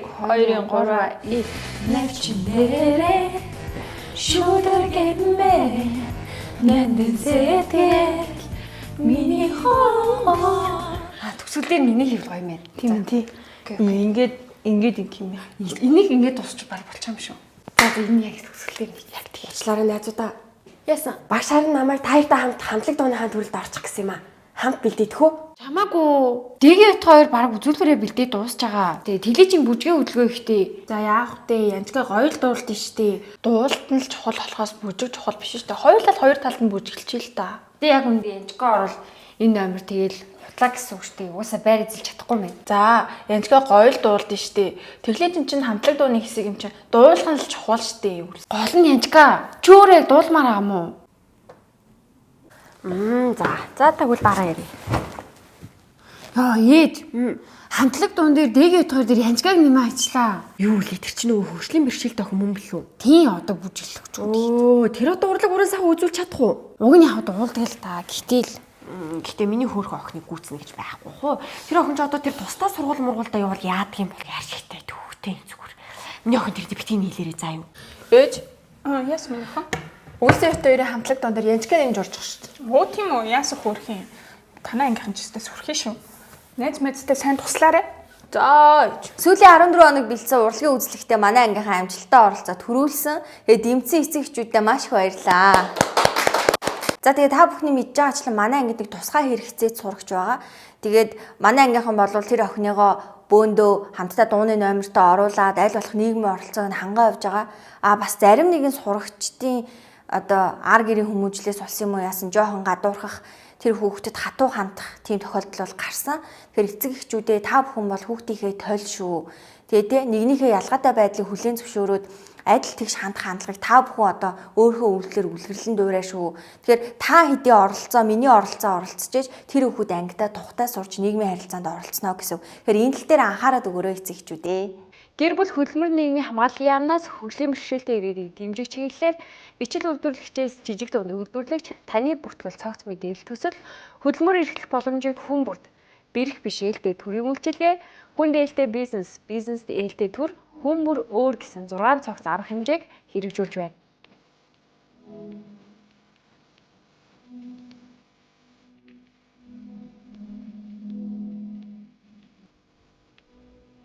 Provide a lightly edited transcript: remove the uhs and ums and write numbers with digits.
2-3 навчнэрэ шүдэргэмэ нэндэсэтэй миний хоо төгсгөлээр миний хэл гоё мэн. Тийм тий. Ингээд юм юм. Энийг ингээд дуусч баг болчих юм шүү. За энэ яг төгсгөлээр яг тийм. Уучлаарай найзуудаа. Яасан? Багшаар нь намайг таяртай хамт хамтлаг дууныхаа төрөлд орчих гэсэн юм аа. Хамт бэлдээдэх үү? Чамаагүй. Дэгийн хоёр баг үзүүлбэрээ бэлдээд дуусч байгаа. Тэгээ телевизийн бүжгийн хөдөлгөөн ихтэй. За яах вэ? Янчгаа гоё л дуулт нь штэ. Дуулт нь л чухал болохоос бүжиг чухал биш штэ. Хоёулаа хоёр талд нь бүжиглэж л та. Тэгээ яг үндэ янчгаа орвол энэ номер тэгэл хутлаа гэсэн үг штэ. Уусаа байр эзэлж чадахгүй мэн. За янчгаа гоё л дуулт нь штэ. Тэглээ чинь хамтлаг дууны хэсэг юм чинь дуулах нь л чухал штэ. Гол нь янчгаа. Чөөрэ дуулмаар байгаа мó. За тэгвэл дараа ярив. Яа ээж. Хамтлаг дуун дээр дэгээ тохор дээр янчгааг нэмээ ажиллаа. Юу л тэр чинь нөгөө хөгжлийн бэрхшээлтэй хүмүүс билүү? Тийм одоо бүжиглэх гэж. Тэр одоо урлаг уран сах үзүүлж чадах уу? Уг нь яг дуулдаг л та. Гэтээ миний хөөрхөн охиныг гүйцэнэ гэж байхгүй хөө. Тэр охин ч одоо тэр тусдаа сургууль мургуулдаа явал яадаг юм бол яарчтай төвхтэй зүгээр. Миний охин тэр битгий нийлээрээ заа юу. Ээж. Яасан минь охин? Үгсээ хоёрын хамтлаг дуун дээр янчгаа нэмж орж байгаа шүү дээ. Өө тийм үү? Яасан хөөрх юм? Танаа ангийнхан ч өстэй сүрхэн шүү. Найз мэдтэй сайн туслаарай. За сүүлийн 14 хоног бэлдсэн урлагийн үзлэгтээ манай ангийнхаа амжилттай оролцоод төрүүлсэн. Тэгээд дэмцэн эцэгчүүдээ маш их баярлаа. За тэгээд та бүхний мэдж байгаачлан манай ангид нэг тусгай хэрэгцээд сурагч байгаа. Тэгээд манай ангийнхан болвол тэр охиныгоо бөөндөө хамтдаа дууны номертой оруулаад аль болох нийгмийн оролцоог нь хангаа явж байгаа. Бас зарим нэгэн сурагчдын одоо ар гэрийн хүмүүжлээс болсон юм уу яасан жоохон гадуурхах тэр хүүхдэд хатуу хандах тийм тохиолдол бол гарсан. Тэгэхээр эцэг эхчүүдээ та бүхэн бол хүүхдийнхээ тойл шүү. Тэгээд нэгнийхээ ялгаатай байдлыг хүлээн зөвшөөрөөд адил тэгш хандах хандлагыг та бүхэн одоо өөрийнхөө үйлдэлээр үлгэрлэн дуурай шүү. Тэгэхээр та хэдийн оролцоо, миний оролцоо оролцож ээж тэр хүүхэд ангидаа тухтай сурч нийгмийн харилцаанд оролцсноо гэсэн. Тэгэхээр энэ тал дээр анхаарал өгөөрэй эцэг эхчүүдээ. Гэр бүл хөдөлмөр нийгмийн хамгааллын яамнаас хөгжлийн бэрхшээлтэй иргэдийг дэмжих чиглэлээр бичил үйлдвэрлэгчээс жижиг дунд үйлдвэрлэгч таны бүртгэл цогц мэдээлэл төсөл хөдөлмөр эрхлэх боломжийг хүн бүрд бэрх биш ээлтэй төрийн үйлчилгээ хүн ээлтэй бизнес ээлтэй төр хүн бүр өөр гэсэн 6 цогц арга хэмжээг хэрэгжүүлж байна.